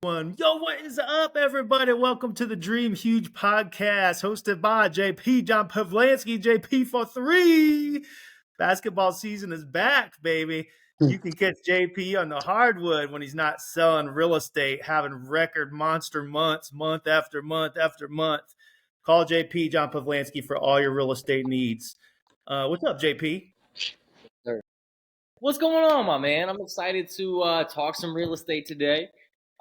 Yo, what is up, everybody? Welcome to the Dream Huge podcast, hosted by JP John Pavlansky, JP for three. Basketball season is back, baby. You can catch JP on the hardwood when he's not selling real estate, having record monster months, month after month after month. Call JP John Pavlansky for all your real estate needs. What's up, JP? What's going on, my man? I'm excited to talk some real estate today.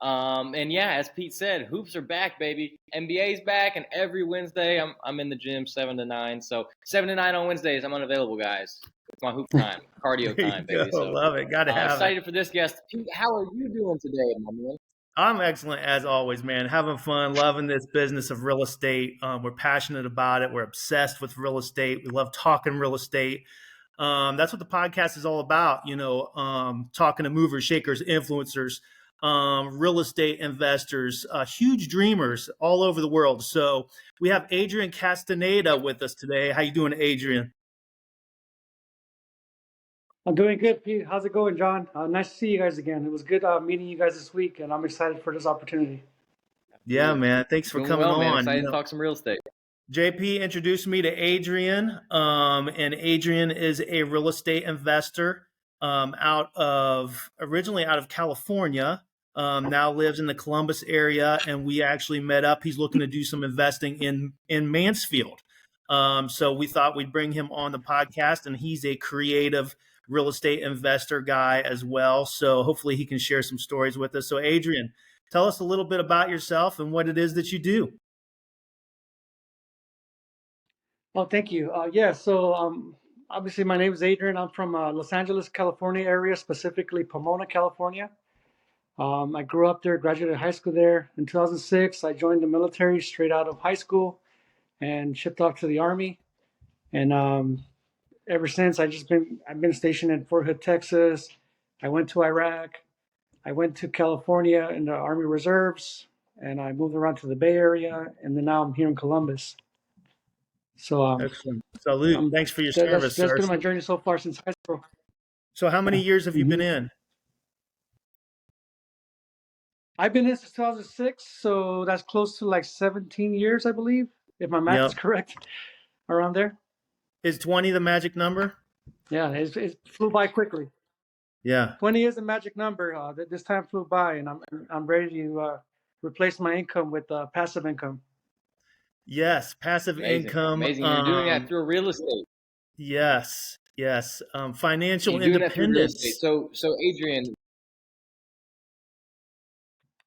And yeah, as Pete said, hoops are back, baby. NBA's back, and every Wednesday I'm in the gym 7 to 9. So 7 to 9 on Wednesdays, I'm unavailable, guys. It's my hoop time, cardio time, baby. So Love it. Gotta have excited for this guest. Pete, how are you doing today, my man? I'm excellent as always, man. Having fun, loving this business of real estate. We're passionate about it. We're obsessed with real estate. We love talking real estate. That's what the podcast is all about, talking to movers, shakers, influencers, real estate investors, huge dreamers all over the world. So we have Adrian Castaneda with us today. How you doing, Adrian? I'm doing good, Pete. How's it going, John? Nice to see you guys again. It was good meeting you guys this week, and I'm excited for this opportunity. Yeah, man. Thanks for coming on. Man. Excited to talk some real estate. JP introduced me to Adrian, and Adrian is a real estate investor originally out of California, now lives in the Columbus area, and we actually met up. He's looking to do some investing in Mansfield. So we thought we'd bring him on the podcast, and he's a creative real estate investor guy as well. So hopefully he can share some stories with us. So Adrian, tell us a little bit about yourself and what it is that you do. Oh, thank you. Obviously my name is Adrian. I'm from Los Angeles, California area, specifically Pomona, California. I grew up there, graduated high school there. In 2006, I joined the military straight out of high school and shipped off to the Army. And ever since, I've been stationed in Fort Hood, Texas. I went to Iraq. I went to California in the Army Reserves, and I moved around to the Bay Area, and then now I'm here in Columbus. So excellent. Salute. Thanks for your service, sir. That's been my journey so far since high school. So how many years have you been in? I've been in since 2006, so that's close to like 17 years, I believe, if my math is correct, around there. Is 20 the magic number? Yeah, it flew by quickly. Yeah, 20 is the magic number. This time flew by, and I'm ready to replace my income with passive income. Yes, passive income. Amazing. You're doing that through real estate. Yes. Financial independence. So Adrian.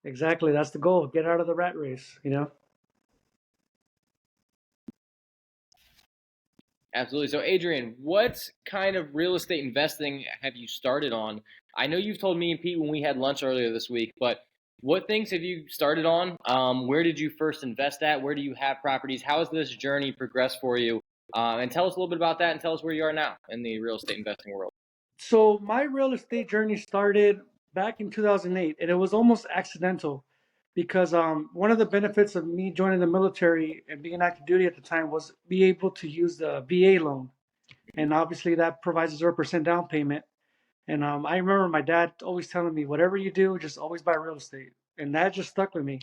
Exactly. That's the goal. Get out of the rat race, Absolutely. So Adrian, what kind of real estate investing have you started on? I know you've told me and Pete when we had lunch earlier this week, but what things have you started on? Where did you first invest at? Where do you have properties? How has this journey progressed for you? And tell us a little bit about that, and tell us where you are now in the real estate investing world. So my real estate journey started back in 2008, and it was almost accidental because one of the benefits of me joining the military and being active duty at the time was be able to use the VA loan. And obviously that provides a 0% down payment. And I remember my dad always telling me, whatever you do, just always buy real estate. And that just stuck with me.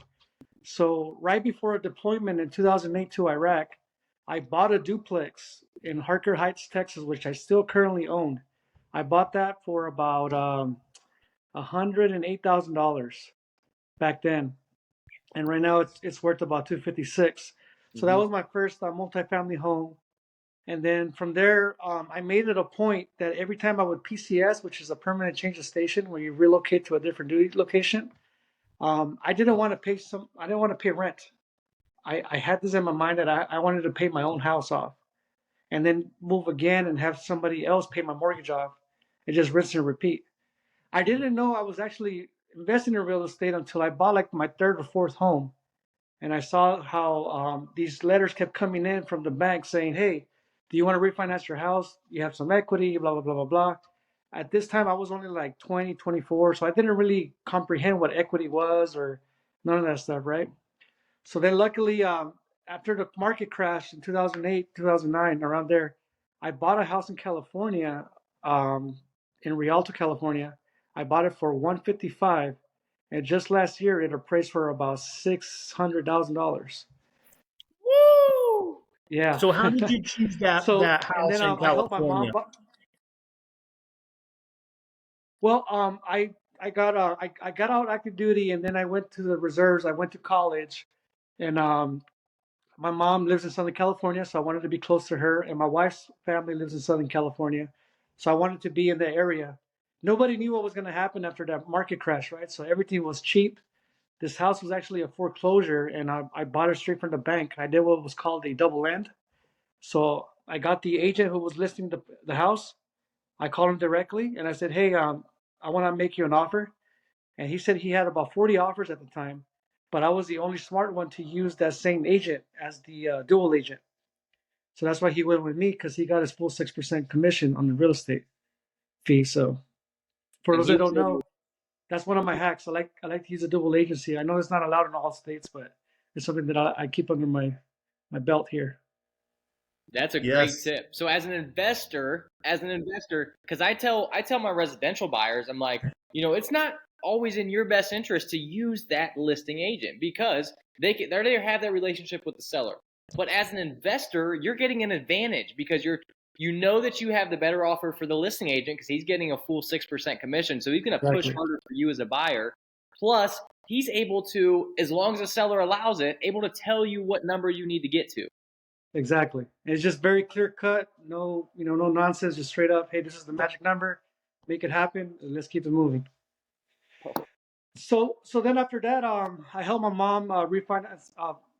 So right before a deployment in 2008 to Iraq, I bought a duplex in Harker Heights, Texas, which I still currently own. I bought that for about $108,000 back then, and right now it's worth about $256,000. So that was my first multifamily home, and then from there I made it a point that every time I would PCS, which is a permanent change of station, where you relocate to a different duty location, I didn't want to pay rent. I had this in my mind that I wanted to pay my own house off, and then move again and have somebody else pay my mortgage off, and just rinse and repeat. I didn't know I was actually investing in real estate until I bought like my third or fourth home. And I saw how these letters kept coming in from the bank saying, hey, do you want to refinance your house? You have some equity, blah, blah, blah, blah, blah. At this time, I was only like 20, 24. So I didn't really comprehend what equity was or none of that stuff, right? So then luckily, after the market crash in 2008, 2009, around there, I bought a house in California, in Rialto, California. I bought it for $155,000, And just last year, it appraised for about $600,000. Woo! Yeah. So how did you choose So, that and house then in I helped my California? mom. Well, I got out active duty, and then I went to the reserves. I went to college, and my mom lives in Southern California, so I wanted to be close to her. And my wife's family lives in Southern California, so I wanted to be in the area. Nobody knew what was going to happen after that market crash, right? So everything was cheap. This house was actually a foreclosure, and I bought it straight from the bank. I did what was called a double end. So I got the agent who was listing the house. I called him directly, and I said, "Hey, I want to make you an offer." And he said he had about 40 offers at the time, but I was the only smart one to use that same agent as the dual agent. So that's why he went with me, because he got his full 6% commission on the real estate fee. So for And those he that was don't able. know, that's one of my hacks. I like to use a dual agency. I know it's not allowed in all states, but it's something that I keep under my belt here. That's a great Yes. tip. So as an investor, because I tell my residential buyers, I'm like, it's not always in your best interest to use that listing agent because they already have that relationship with the seller. But as an investor, you're getting an advantage because you know that you have the better offer for the listing agent because he's getting a full 6% commission. So he's going to push Exactly. harder for you as a buyer. Plus, he's able to, as long as the seller allows it, able to tell you what number you need to get to. Exactly. And it's just very clear cut. No, no nonsense. Just straight up. Hey, this is the magic number. Make it happen. And let's keep it moving. So then after that, I helped my mom refinance,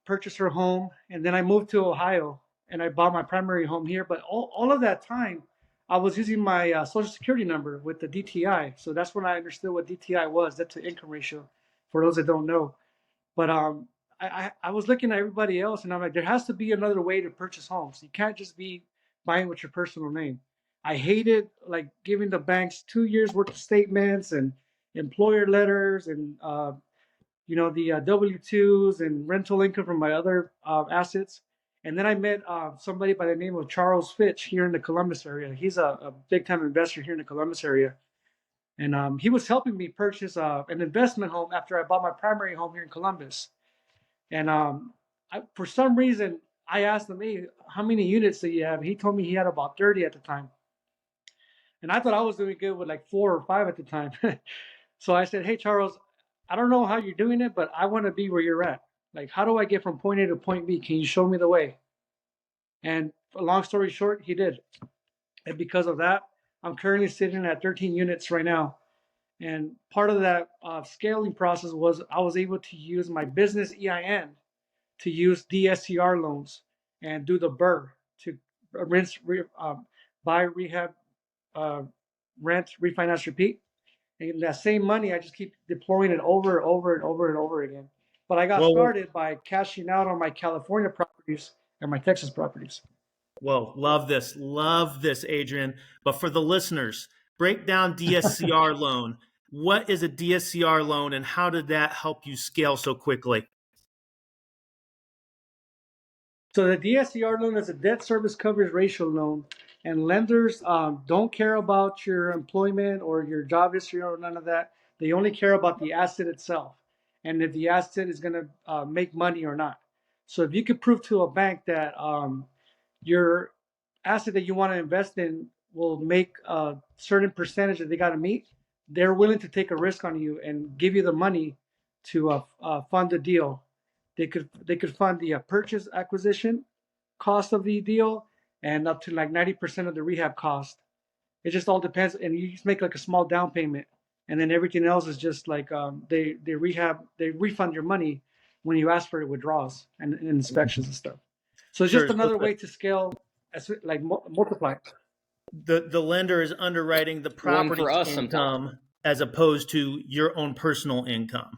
purchase her home, and then I moved to Ohio and I bought my primary home here. But all of that time, I was using my social security number with the DTI. So that's when I understood what DTI was. That's the income ratio. For those that don't know. But I was looking at everybody else, and I'm like, there has to be another way to purchase homes. You can't just be buying with your personal name. I hated like giving the banks 2 years worth of statements and employer letters and the W-2s and rental income from my other assets. And then I met somebody by the name of Charles Fitch here in the Columbus area. He's a big time investor here in the Columbus area. And he was helping me purchase an investment home after I bought my primary home here in Columbus. And for some reason, I asked him, "Hey, how many units do you have?" He told me he had about 30 at the time. And I thought I was doing good with like 4 or 5 at the time. So I said, "Hey, Charles, I don't know how you're doing it, but I want to be where you're at. Like, how do I get from point A to point B? Can you show me the way?" And long story short, he did. And because of that, I'm currently sitting at 13 units right now. And part of that scaling process was I was able to use my business EIN to use DSCR loans and do the BRRRR to buy, rehab, uh, rent, refinance, repeat. And that same money, I just keep deploying it over and over and over and over again. But I got Well, started by cashing out on my California properties and my Texas properties. well, love this, Adrian. But for the listeners, break down DSCR loan. What is a DSCR loan, and how did that help you scale so quickly? So the DSCR loan is a debt service coverage ratio loan, and lenders don't care about your employment or your job history or none of that. They only care about the asset itself, and if the asset is going to make money or not. So if you could prove to a bank that your asset that you want to invest in will make a certain percentage that they got to meet, they're willing to take a risk on you and give you the money to fund the deal. They could fund the purchase acquisition cost of the deal and up to like 90% of the rehab cost. It just all depends, and you just make like a small down payment, and then everything else is just like they refund your money when you ask for withdrawals and inspections and stuff. So it's just Sure. So another way to scale, like multiply. the lender is underwriting the One for property's us sometimes. income as opposed to your own personal income.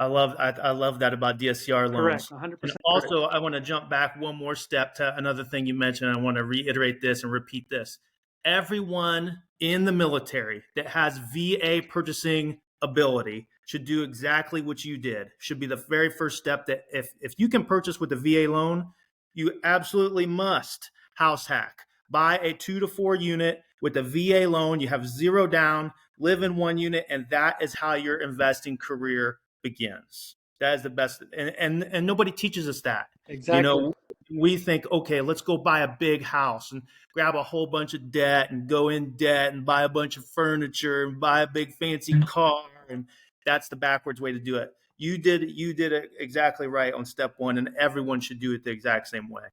I love that about DSCR Correct, loans. And 100% correct. also, I want to jump back one more step to another thing you mentioned. I want to reiterate this and repeat this. Everyone in the military that has VA purchasing ability should do exactly what you did. Should be the very first step, that if you can purchase with a VA loan, you absolutely must house hack. Buy a 2 to 4 unit With a VA loan, you have zero down, live in one unit, and that is how your investing career begins. That is the best. And nobody teaches us that. Exactly. We think, okay, let's go buy a big house and grab a whole bunch of debt and go in debt and buy a bunch of furniture and buy a big fancy car. And that's the backwards way to do it. You did it exactly right on step one, and everyone should do it the exact same way.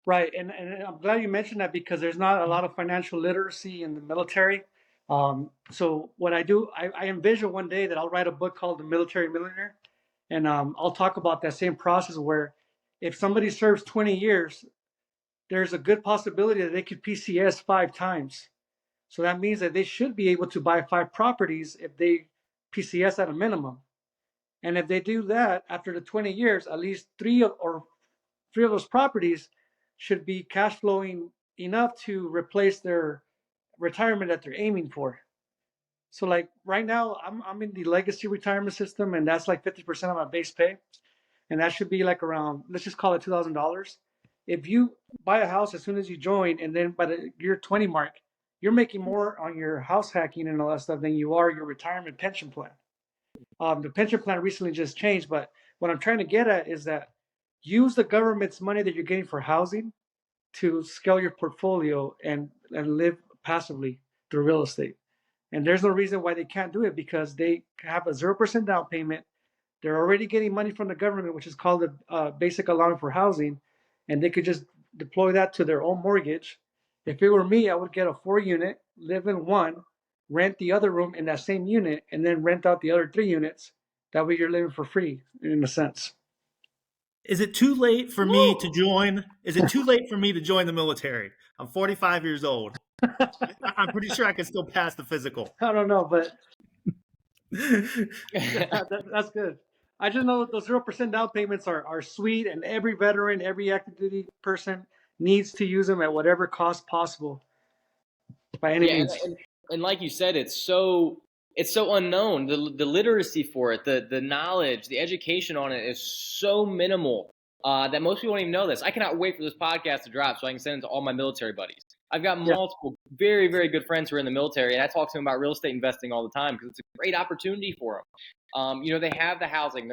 Right, and I'm glad you mentioned that because there's not a lot of financial literacy in the military. So what I do, I envision one day that I'll write a book called The Military Millionaire, and I'll talk about that same process where if somebody serves 20 years, there's a good possibility that they could PCS 5 times. So that means that they should be able to buy 5 properties if they PCS at a minimum. And if they do that after the 20 years, at least three of those properties should be cash flowing enough to replace their retirement that they're aiming for. So like right now, I'm in the legacy retirement system, and that's like 50% of my base pay, and that should be like around, let's just call it $2,000. If you buy a house as soon as you join, and then by the year 20 mark, you're making more on your house hacking and all that stuff than you are your retirement pension plan. The pension plan recently just changed, but what I'm trying to get at is that use the government's money that you're getting for housing to scale your portfolio and live passively through real estate. And there's no reason why they can't do it because they have a 0% down payment. They're already getting money from the government, which is called the basic allowance for housing, and they could just deploy that to their own mortgage. If it were me, I would get a 4 unit, live in one, rent the other room in that same unit, and then rent out the other 3 units. That way you're living for free, in a sense. Is it too late for me to join? Is it too late for me to join the military? I'm 45 years old. I'm pretty sure I can still pass the physical. I don't know, but that's good. I just know those 0% down payments are sweet, and every veteran, every active duty person needs to use them at whatever cost possible by any means. And like you said, it's so unknown. The literacy for it, the knowledge, the education on it is so minimal that most people don't even know this. I cannot wait for this podcast to drop so I can send it to all my military buddies. I've got multiple very, very good friends who are in the military, and I talk to them about real estate investing all the time because it's a great opportunity for them. They have the housing.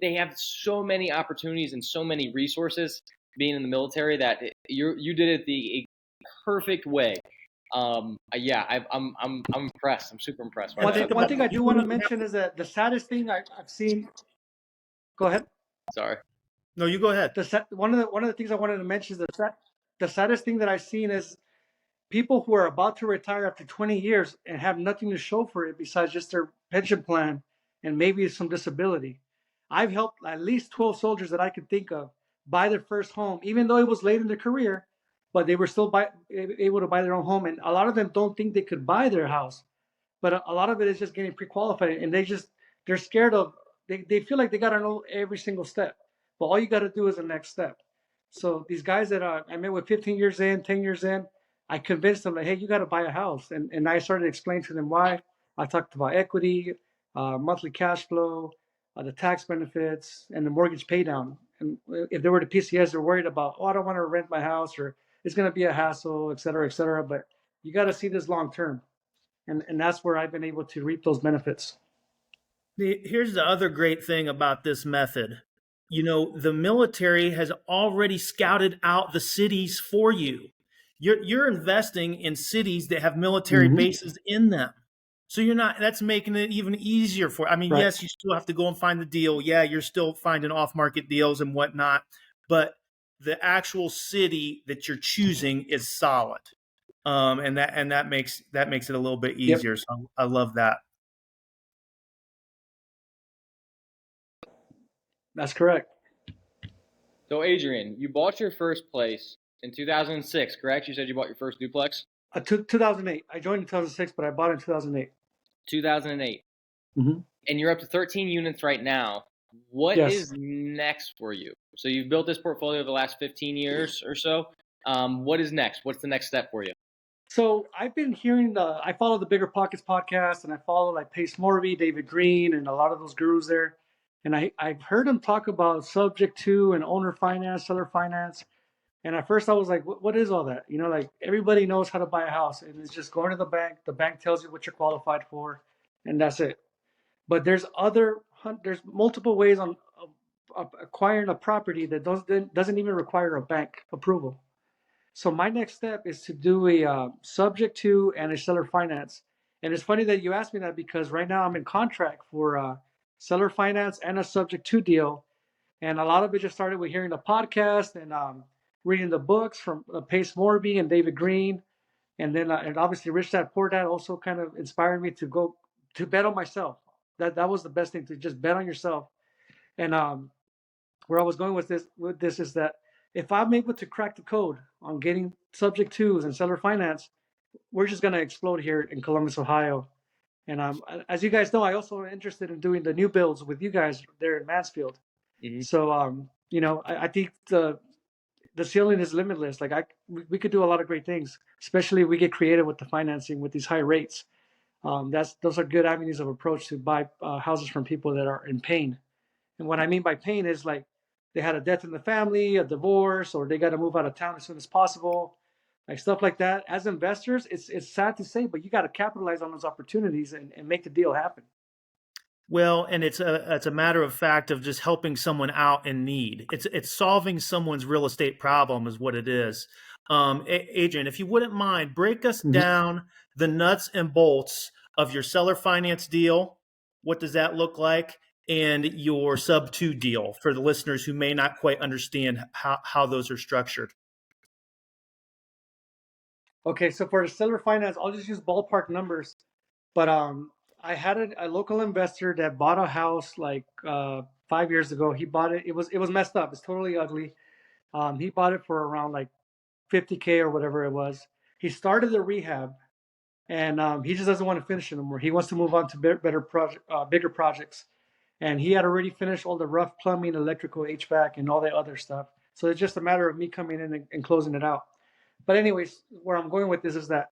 They have so many opportunities and so many resources being in the military that you did it the perfect way. I'm impressed. I'm super impressed. One thing I do want to mention is that the saddest thing I've seen. Go ahead. Sorry. No, you go ahead. One of the things I wanted to mention is that the saddest thing that I've seen is people who are about to retire after 20 years and have nothing to show for it besides just their pension plan and maybe some disability. I've helped at least 12 soldiers that I could think of buy their first home, even though it was late in their career, but they were still able to buy their own home. And a lot of them don't think they could buy their house, but a lot of it is just getting pre-qualified, and they're scared of, they feel like they got to know every single step, but all you got to do is the next step. So these guys that I met with 15 years in, 10 years in, I convinced them that, hey, you got to buy a house. And I started to explain to them why. I talked about equity, monthly cash flow, the tax benefits, and the mortgage pay down. And if they were to PCS, they're worried about, I don't want to rent my house, or it's going to be a hassle, et cetera, et cetera. But you got to see this long term. And that's where I've been able to reap those benefits. Here's the other great thing about this method. The military has already scouted out the cities for you. You're investing in cities that have military bases in them. So that's making it even easier for, right. Yes, you still have to go and find the deal. Yeah, you're still finding off-market deals and whatnot, but the actual city that you're choosing is solid. And that makes it a little bit easier. Yep. So I love that. That's correct. So Adrian, you bought your first place in 2006, correct? You said you bought your first duplex? 2008. I joined in 2006, but I bought it in 2008. 2008. Mm-hmm. And you're up to 13 units right now. What is next for you? So you've built this portfolio over the last 15 years or so. What is next? What's the next step for you? So I've been hearing I follow the Bigger Pockets podcast, and I follow like Pace Mory, David Green, and a lot of those gurus there. And I've heard them talk about subject to and owner finance, seller finance. And at first I was like, what is all that? You know, like everybody knows how to buy a house, and it's just going to the bank. The bank tells you what you're qualified for, and that's it. But there's multiple ways of acquiring a property that doesn't even require a bank approval. So my next step is to do a subject to and a seller finance. And it's funny that you asked me that because right now I'm in contract for seller finance and a subject to deal. And a lot of it just started with hearing the podcast and reading the books from Pace Morby and David Green. And then and obviously Rich Dad Poor Dad also kind of inspired me to go to bet on myself. That was the best thing, to just bet on yourself. And where I was going with this is that if I'm able to crack the code on getting subject twos and seller finance, we're just gonna explode here in Columbus, Ohio. And as you guys know, I also am interested in doing the new builds with you guys there in Mansfield. Mm-hmm. So you know, I think the ceiling is limitless. Like we could do a lot of great things, especially if we get creative with the financing with these high rates. Those are good avenues of approach to buy houses from people that are in pain. And what I mean by pain is like they had a death in the family, a divorce, or they got to move out of town as soon as possible, like stuff like that. As investors, it's sad to say, but you got to capitalize on those opportunities and make the deal happen. Well, and it's a matter of fact of just helping someone out in need. It's solving someone's real estate problem is what it is. Adrian, if you wouldn't mind, break us down the nuts and bolts of your seller finance deal. What does that look like? And your sub two deal for the listeners who may not quite understand how those are structured. Okay, so for the seller finance, I'll just use ballpark numbers. But I had a local investor that bought a house like 5 years ago. He bought it. It was messed up. It's totally ugly. He bought it for around like 50K or whatever it was. He started the rehab, and he just doesn't want to finish it anymore. He wants to move on to bigger projects. And he had already finished all the rough plumbing, electrical, HVAC, and all that other stuff. So it's just a matter of me coming in and closing it out. But anyways, where I'm going with this is that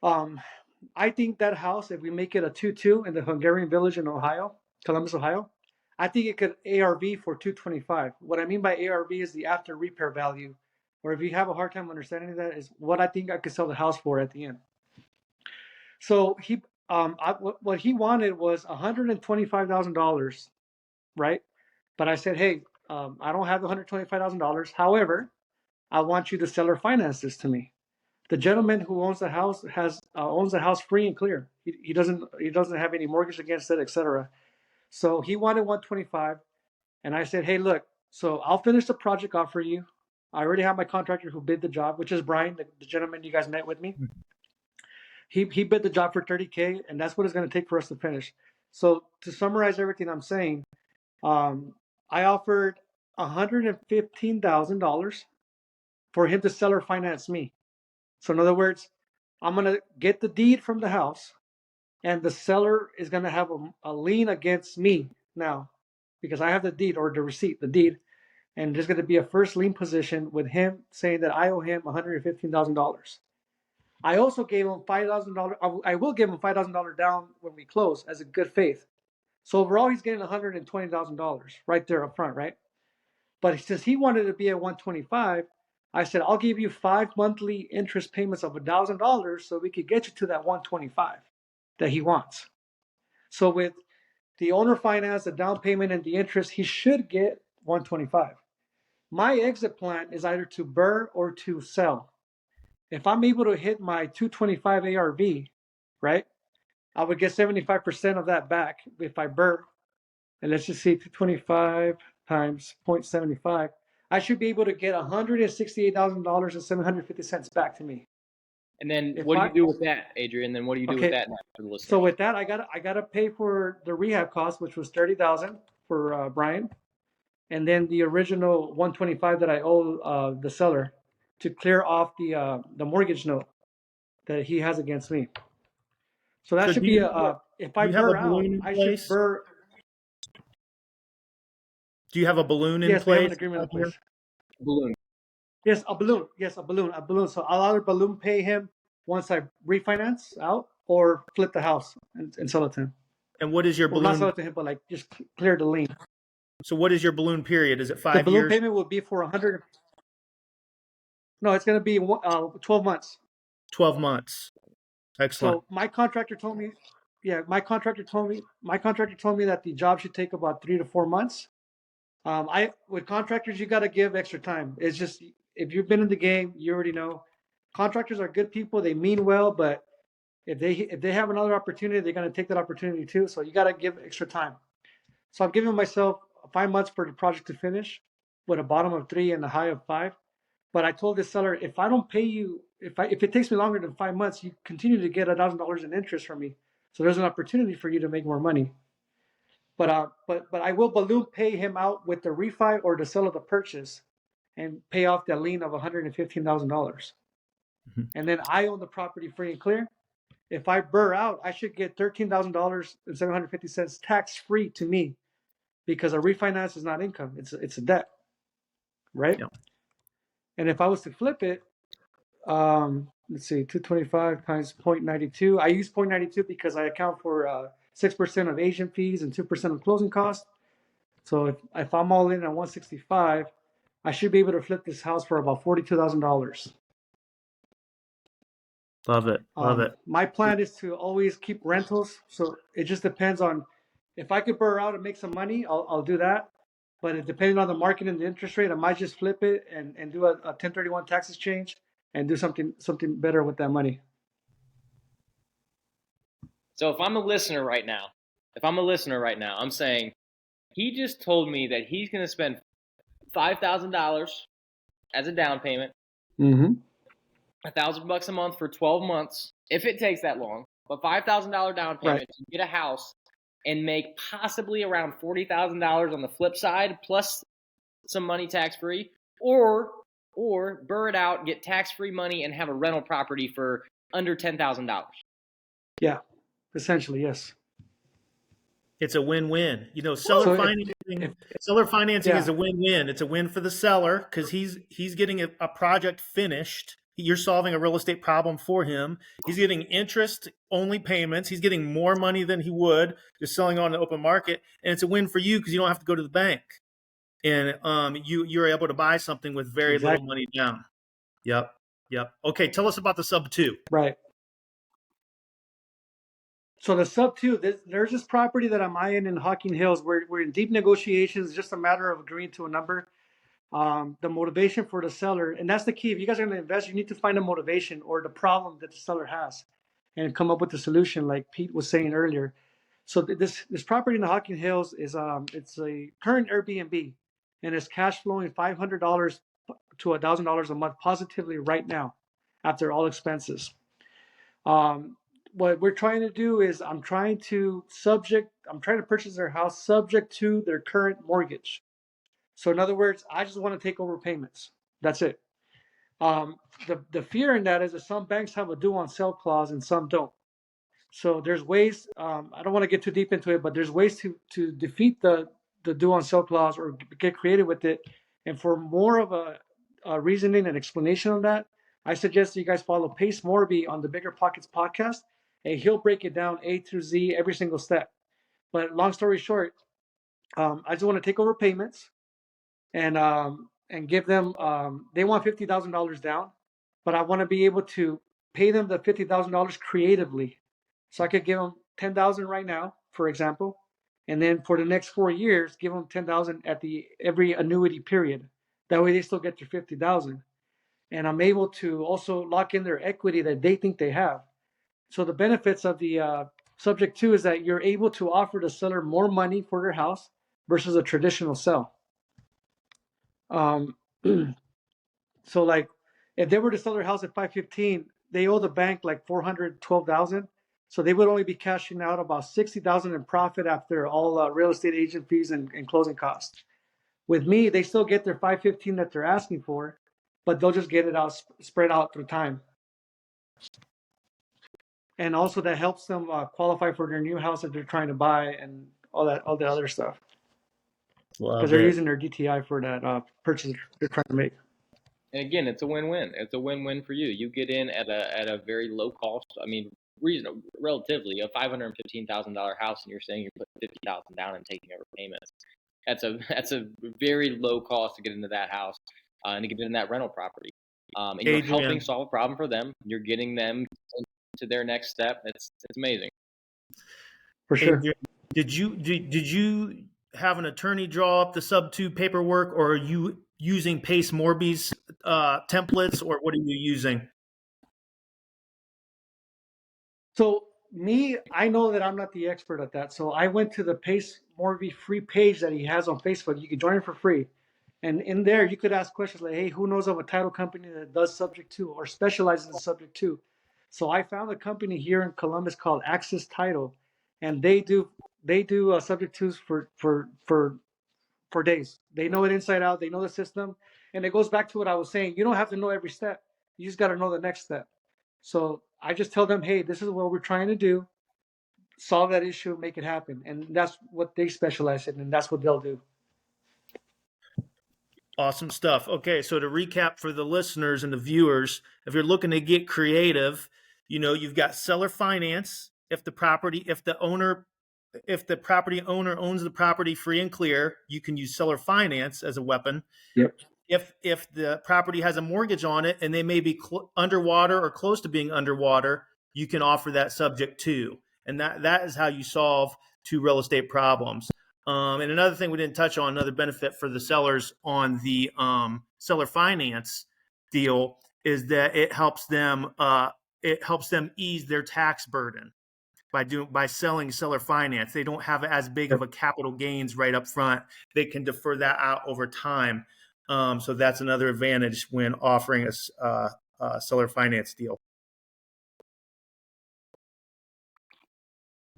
I think that house, if we make it a 2-2 in the Hungarian Village in Ohio, Columbus, Ohio, I think it could ARV for 225. What I mean by ARV is the after repair value, or if you have a hard time understanding that, is what I think I could sell the house for at the end. So what he wanted was $125,000, right? But I said, hey, I don't have $125,000. However, I want you to seller finance this to me. The gentleman who owns the house owns the house free and clear. He doesn't have any mortgage against it, etc. So he wanted 125, and I said, hey, look, so I'll finish the project off for you. I already have my contractor who bid the job, which is Brian, the gentleman you guys met with me. He bid the job for 30K, and that's what it's going to take for us to finish. So to summarize everything I'm saying, I offered $115,000 for him to seller finance me. So in other words, I'm going to get the deed from the house, and the seller is going to have a lien against me now because I have the deed, or the receipt, the deed, and there's going to be a first lien position with him saying that I owe him $115,000. I also gave him $5,000. I will give him $5,000 down when we close as a good faith. So overall, he's getting $120,000 right there up front, right? But since he wanted to be at 125, I said, I'll give you 5 monthly interest payments of $1,000 so we could get you to that 125 that he wants. So with the owner finance, the down payment, and the interest, he should get 125. My exit plan is either to burn or to sell. If I'm able to hit my 225 ARV, right, I would get 75% of that back if I burn. And let's just see, 225 times 0.75. I should be able to get $168,000 and 750 cents back to me. And then what do you do with that, Adrian? Then what do you do with that for the listeners? So with that, I gotta pay for the rehab cost, which was $30,000 for Brian, and then the original 125 that I owe the seller to clear off the mortgage note that he has against me. So that should be if I burn out, I should burn. Do you have a balloon in place? Yes, we have an agreement in place. Balloon. Yes, a balloon. Yes, a balloon. So I'll either balloon pay him once I refinance out, or flip the house and sell it to him. And what is your balloon? Not sell it to him, but like just clear the lien. So what is your balloon period? Is it 5 years? The balloon payment will be for 100. No, it's going to be 12 months. 12 months. Excellent. So my contractor told me that the job should take about 3 to 4 months. With contractors, you got to give extra time. It's just, if you've been in the game, you already know. Contractors are good people. They mean well, but if they have another opportunity, they're going to take that opportunity too. So you got to give extra time. So I'm giving myself 5 months for the project to finish, with a bottom of 3 and a high of 5. But I told the seller, if I don't pay you, if it takes me longer than 5 months, you continue to get $1,000 in interest from me. So there's an opportunity for you to make more money. But I will balloon pay him out with the refi or the sale of the purchase, and pay off that lien of $115,000. Mhm. And then I own the property free and clear. If I burr out, I should get $13,750 tax free to me, because a refinance is not income; it's a debt, right? Yeah. And if I was to flip it, let's see, 225 times 0.92. I use 0.92 because I account for 6% of agent fees and 2% of closing costs. So if I'm all in at 165, I should be able to flip this house for about $42,000. Love it. Love it. My plan is to always keep rentals. So it just depends on, if I could burr out and make some money, I'll do that. But depending on the market and the interest rate, I might just flip it and do a 1031 tax exchange and do something better with that money. So if I'm a listener right now, I'm saying he just told me that he's going to spend $5,000 as a down payment, Mm-hmm. $1,000 a month for 12 months, if it takes that long, but $5,000 down payment Right. to get a house and make possibly around $40,000 on the flip side, plus some money tax free, or burr it out, get tax free money, and have a rental property for under $10,000. Yeah, essentially, yes. It's a win-win. You know, seller financing is a win-win. It's a win for the seller because he's getting a project finished. You're solving a real estate problem for him. He's getting interest-only payments. He's getting more money than he would just selling on the open market. And it's a win for you because you don't have to go to the bank. And you're able to buy something with very little money down. Yep. Okay, tell us about the sub 2. Right. So the sub 2, there's this property that I'm eyeing in Hocking Hills. We're in deep negotiations. It's just a matter of agreeing to a number. The motivation for the seller, and that's the key. If you guys are going to invest, you need to find a motivation or the problem that the seller has, and come up with a solution, like Pete was saying earlier. So this property in the Hocking Hills is it's a current Airbnb, and it's cash flowing $500 to $1,000 a month positively right now, after all expenses. What we're trying to do is I'm trying to purchase their house subject to their current mortgage. So in other words, I just want to take over payments. That's it. The fear in that is that some banks have a due on sale clause and some don't. So there's ways. I don't want to get too deep into it, but there's ways to defeat the due on sale clause or get creative with it. And for more of a reasoning and explanation on that, I suggest you guys follow Pace Morby on the Bigger Pockets podcast, and he'll break it down A through Z, every single step. But long story short, I just want to take over payments and give them. They want $50,000 down, but I want to be able to pay them the $50,000 creatively. So I could give them $10,000 right now, for example, and then for the next 4 years, give them $10,000 at every annuity period. That way, they still get their $50,000, and I'm able to also lock in their equity that they think they have. So the benefits of the subject 2 is that you're able to offer the seller more money for their house versus a traditional sell. So like, if they were to sell their house at 515, they owe the bank like 412,000. So they would only be cashing out about 60,000 in profit after all real estate agent fees and closing costs. With me, they still get their 515 that they're asking for, but they'll just get it out spread out through time. And also that helps them qualify for their new house that they're trying to buy and all the other stuff. Because they're using their DTI for that purchase they're trying to make. And again, it's a win-win. It's a win-win for you. You get in at a very low cost. I mean, relatively, a $515,000 house, and you're saying you're putting $50,000 down and taking over payments. That's a very low cost to get into that house and to get in that rental property. And you're Adrian, helping solve a problem for them. You're getting them to their next step. It's amazing. For sure. Adrian, did you have an attorney draw up the sub two paperwork, or are you using Pace Morby's templates, or what are you using? So me, I know that I'm not the expert at that. So I went to the Pace Morby free page that he has on Facebook. You can join it for free. And in there, you could ask questions like, hey, who knows of a title company that does subject to or specializes in subject to? So I found a company here in Columbus called Access Title, and they do subject twos for days. They know it inside out. They know the system, and it goes back to what I was saying. You don't have to know every step. You just got to know the next step. So I just tell them, hey, this is what we're trying to do. Solve that issue, make it happen, and that's what they specialize in, and that's what they'll do. Awesome stuff. Okay, so to recap for the listeners and the viewers, if you're looking to get creative, you've got seller finance. If the property owner owns the property free and clear, you can use seller finance as a weapon. Yep. If the property has a mortgage on it and they may be underwater or close to being underwater, you can offer that subject to. And that is how you solve two real estate problems. And another thing we didn't touch on, another benefit for the sellers on the seller finance deal, is that it helps them ease their tax burden by selling seller finance. They don't have as big of a capital gains right up front. They can defer that out over time. So that's another advantage when offering a seller finance deal.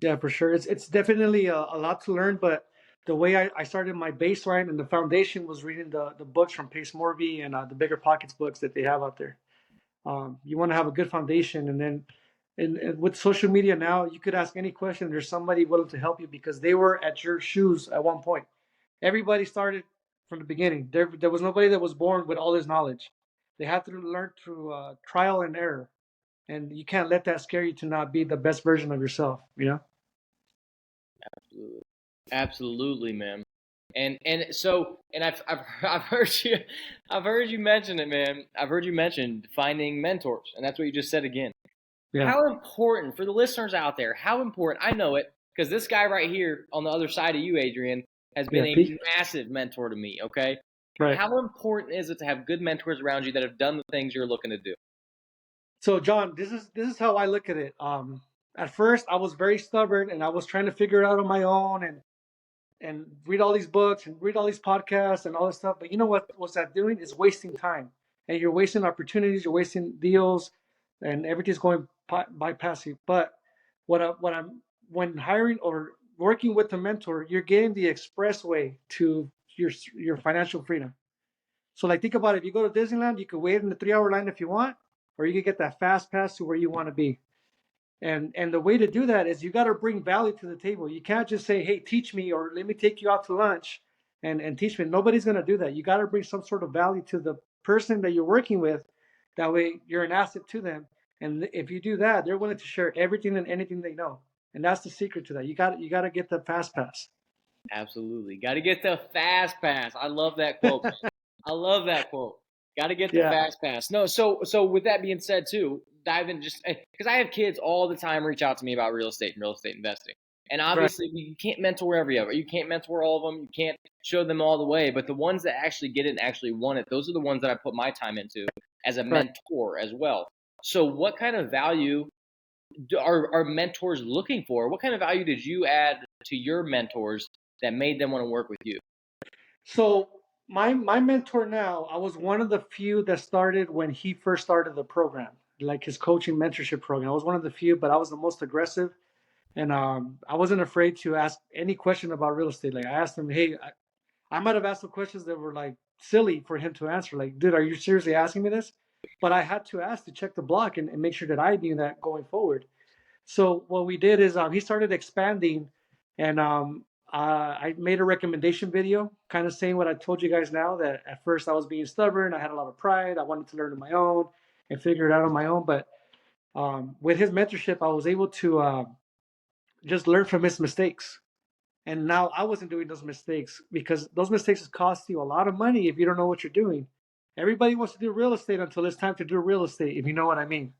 Yeah, for sure. It's definitely a lot to learn, but the way I started my baseline and the foundation was reading the books from Pace Morby and the Bigger Pockets books that they have out there. You want to have a good foundation, and then and with social media now, you could ask any question. There's somebody willing to help you because they were at your shoes at one point. Everybody started from the beginning. There was nobody that was born with all this knowledge. They had to learn through trial and error, and you can't let that scare you to not be the best version of yourself. Absolutely, absolutely, man. And I've heard you mention it, man. I've heard you mention finding mentors, and that's what you just said again. Yeah. How important for the listeners out there? How important? I know it because this guy right here on the other side of you, Adrian, has been a massive mentor to me. Okay, Right. How important is it to have good mentors around you that have done the things you're looking to do? So, John, this is how I look at it. At first, I was very stubborn, and I was trying to figure it out on my own, and read all these books and read all these podcasts and all this stuff. But you know what's that doing? Is wasting time, and you're wasting opportunities, you're wasting deals, and everything's going bypass you. But when hiring or working with a mentor, you're getting the expressway to your financial freedom. So like think about it, if you go to Disneyland, you could wait in the 3-hour line if you want, or you could get that fast pass to where you want to be. And the way to do that is you got to bring value to the table. You can't just say, hey, teach me, or let me take you out to lunch and teach me. Nobody's going to do that. You got to bring some sort of value to the person that you're working with. That way you're an asset to them. And if you do that, they're willing to share everything and anything they know. And that's the secret to that. You got to get the fast pass. Absolutely. Got to get the fast pass. I love that quote. I love that quote. Got to get the fast pass. No, so with that being said too, dive in just because I have kids all the time reach out to me about real estate and real estate investing. And obviously you can't mentor every of it. You can't mentor all of them. You can't show them all the way. But the ones that actually get it and actually want it, those are the ones that I put my time into as a mentor as well. So what kind of value are mentors looking for? What kind of value did you add to your mentors that made them want to work with you? So my mentor now, I was one of the few that started when he first started the program, like his coaching mentorship program. I was one of the few, but I was the most aggressive, and I wasn't afraid to ask any question about real estate. Like I asked him, hey, I might have asked some questions that were like silly for him to answer. Like, dude, are you seriously asking me this? But I had to ask to check the block and make sure that I knew that going forward. So what we did is he started expanding, and I made a recommendation video, kind of saying what I told you guys now. That at first I was being stubborn, I had a lot of pride, I wanted to learn on my own and figure it out on my own. But with his mentorship, I was able to just learn from his mistakes. And now I wasn't doing those mistakes because those mistakes cost you a lot of money if you don't know what you're doing. Everybody wants to do real estate until it's time to do real estate, if you know what I mean.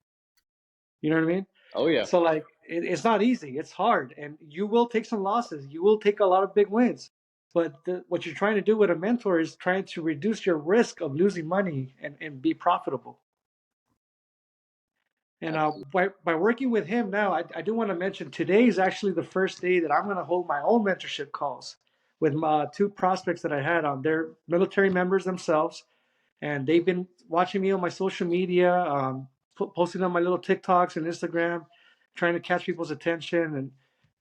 You know what I mean? Oh yeah. So like it's not easy. It's hard, and you will take some losses. You will take a lot of big wins. But what you're trying to do with a mentor is trying to reduce your risk of losing money and be profitable. And by working with him now, I do want to mention today is actually the first day that I'm going to hold my own mentorship calls with my two prospects that I had on. They're military members themselves, and they've been watching me on my social media, posting on my little TikToks and Instagram, trying to catch people's attention.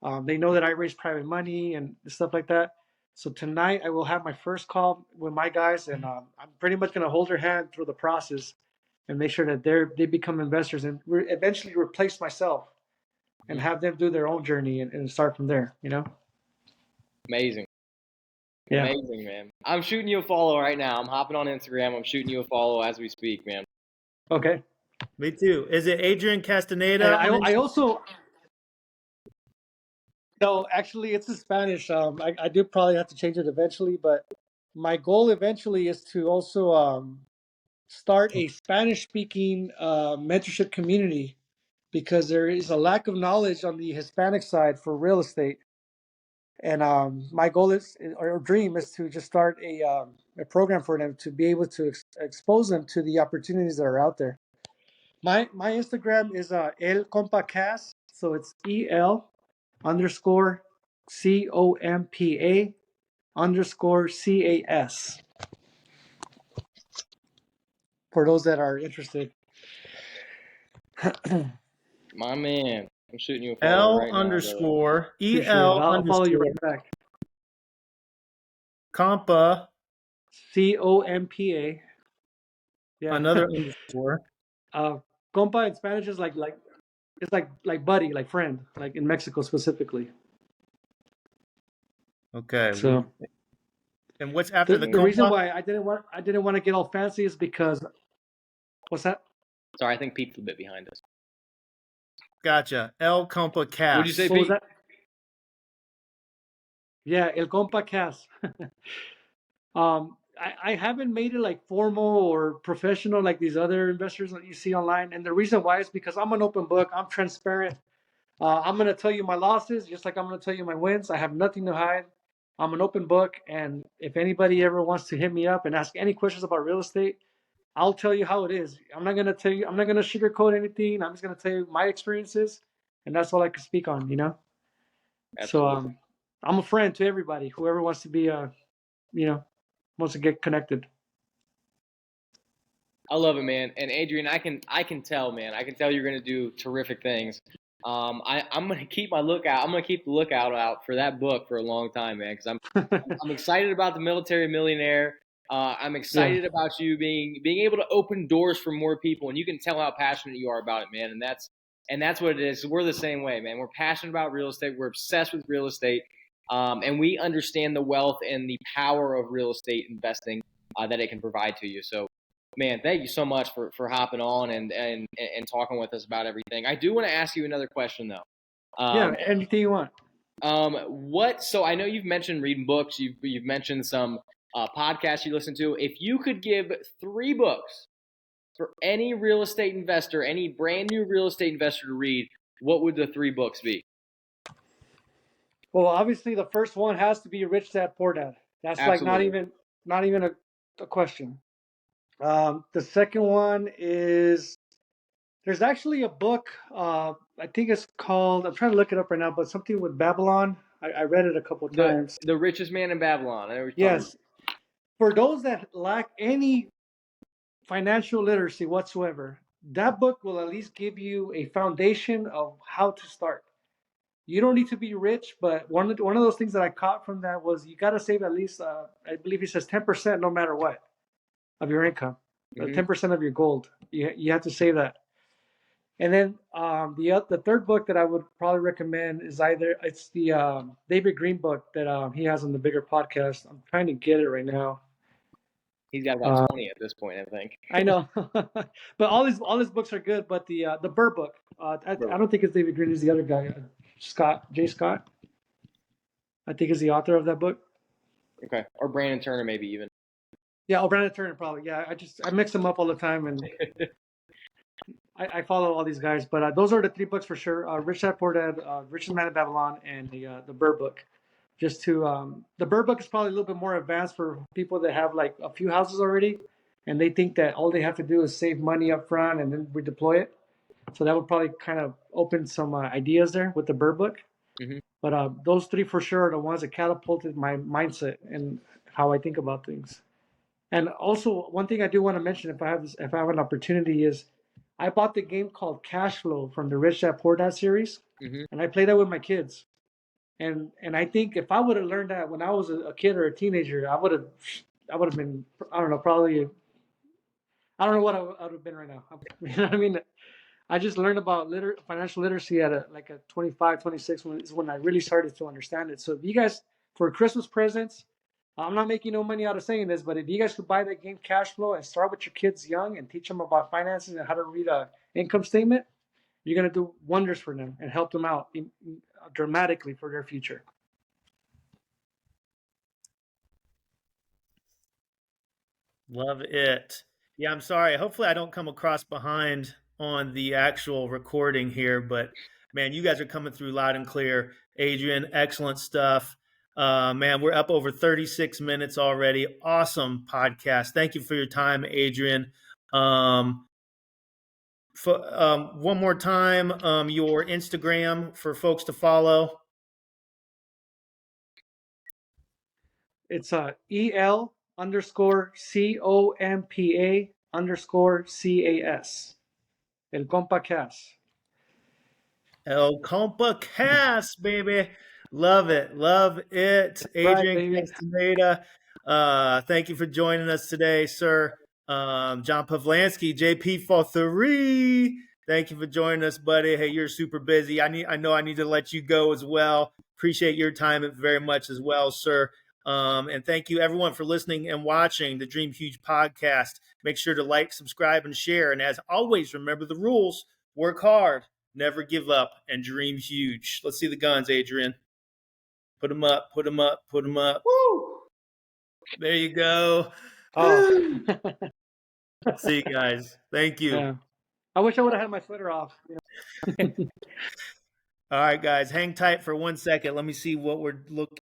And they know that I raise private money and stuff like that. So tonight I will have my first call with my guys, and I'm pretty much going to hold their hand through the process and make sure that they become investors and eventually replace myself and have them do their own journey and start from there, you know? Amazing. Yeah. Amazing, man. I'm shooting you a follow right now. I'm hopping on Instagram. I'm shooting you a follow as we speak, man. Okay. Me too. Is it Adrian Castaneda? And I also, no, actually it's in Spanish. I do probably have to change it eventually, but my goal eventually is to also start a Spanish-speaking mentorship community because there is a lack of knowledge on the Hispanic side for real estate. And my goal is, or dream is to just start a program for them to be able to expose them to the opportunities that are out there. My Instagram is El Compa Cas, so it's EL_COMPA_CAS. For those that are interested. My man. I'm shooting you a follow right now. I'll follow you right back. Compa. COMPA. Yeah. Another underscore. Compa in Spanish is like it's like buddy, like friend, like in Mexico specifically. Okay. So, and what's after the reason why I didn't want to get all fancy is because what's that? Sorry, I think Pete's a bit behind us. Gotcha. El Compa Cas. What'd you say, What Pete? was that? Yeah, El Compa Cas. I haven't made it like formal or professional like these other investors that you see online. And the reason why is because I'm an open book. I'm transparent. I'm going to tell you my losses just like I'm going to tell you my wins. I have nothing to hide. I'm an open book. And if anybody ever wants to hit me up and ask any questions about real estate, I'll tell you how it is. I'm not going to sugarcoat anything. I'm just going to tell you my experiences. And that's all I can speak on, you know? Absolutely. So I'm a friend to everybody, whoever wants to be, wants to get connected. I love it, man. And Adrian, I can tell, man. I can tell you're gonna do terrific things. I'm gonna keep my lookout. I'm gonna keep the lookout out for that book for a long time, man. Because I'm excited about the Military Millionaire. I'm excited about you being able to open doors for more people, and you can tell how passionate you are about it, man. And that's what it is. We're the same way, man. We're passionate about real estate. We're obsessed with real estate. And we understand the wealth and the power of real estate investing that it can provide to you. So, man, thank you so much for hopping on and talking with us about everything. I do want to ask you another question, though. Anything you want. So I know you've mentioned reading books. You've mentioned some podcasts you listen to. If you could give 3 books for any real estate investor, any brand new real estate investor to read, what would the 3 books be? Well, obviously the first one has to be Rich Dad Poor Dad. That's Absolutely. like not even a question. The second one is there's actually a book. I think it's called. I'm trying to look it up right now, but something with Babylon. I read it a couple of times. The Richest Man in Babylon. Yes. For those that lack any financial literacy whatsoever, that book will at least give you a foundation of how to start. You don't need to be rich, but one of those things that I caught from that was you got to save at least, I believe he says 10% no matter what of your income, 10% of your gold. You have to save that. And then the third book that I would probably recommend is it's the David Green book that he has on the Bigger podcast. I'm trying to get it right now. He's got about 20 at this point, I think. I know, but all his books are good. But the Burr book, I don't think it's David Green. It's the other guy, Jay Scott. I think is the author of that book. Okay, or Brandon Turner, maybe even. Yeah, Brandon Turner probably. Yeah, I mix them up all the time, and I follow all these guys. But those are the 3 books for sure: Rich Dad Poor Dad, Richest Man in Babylon, and the Bird Book. Just to the Bird Book is probably a little bit more advanced for people that have like a few houses already, and they think that all they have to do is save money up front and then redeploy it. So that would probably kind of open some ideas there with the Bird Book. Mm-hmm. But those 3 for sure are the ones that catapulted my mindset and how I think about things. And also, one thing I do want to mention, if I have an opportunity, is I bought the game called Cash Flow from the Rich Dad Poor Dad series, Mm-hmm. and I play that with my kids. And I think if I would have learned that when I was a kid or a teenager, I would have been, I don't know, probably, I don't know what I would have been right now. You know what I mean? I just learned about financial literacy at a 25, 26 when I really started to understand it. So if you guys, for Christmas presents, I'm not making no money out of saying this, but if you guys could buy that game Cash Flow and start with your kids young and teach them about finances and how to read a income statement, you're going to do wonders for them and help them out dramatically for their future. Love it. Yeah, I'm sorry. Hopefully, I don't come across behind on the actual recording here, but man, you guys are coming through loud and clear. Adrian, excellent stuff. Man, we're up over 36 minutes already. Awesome podcast. Thank you for your time, Adrian. One more time, your Instagram for folks to follow. It's EL_COMPA_CAS. El Compa Cas. El Compa Cas, baby. Love it. Love it. Adrian Castaneda, thank you for joining us today, sir. John Pavlansky, JP43, thank you for joining us, buddy. Hey, you're super busy. I know I need to let you go as well. Appreciate your time very much as well, sir. And thank you everyone for listening and watching the Dream Huge podcast. Make sure to like, subscribe, and share. And as always, remember the rules. Work hard, never give up, and dream huge. Let's see the guns, Adrian. Put them up, put them up, put them up. Woo! There you go. Oh. See you guys. Thank you. Yeah. I wish I would have had my sweater off. All right, guys, hang tight for 1 second. Let me see what we're looking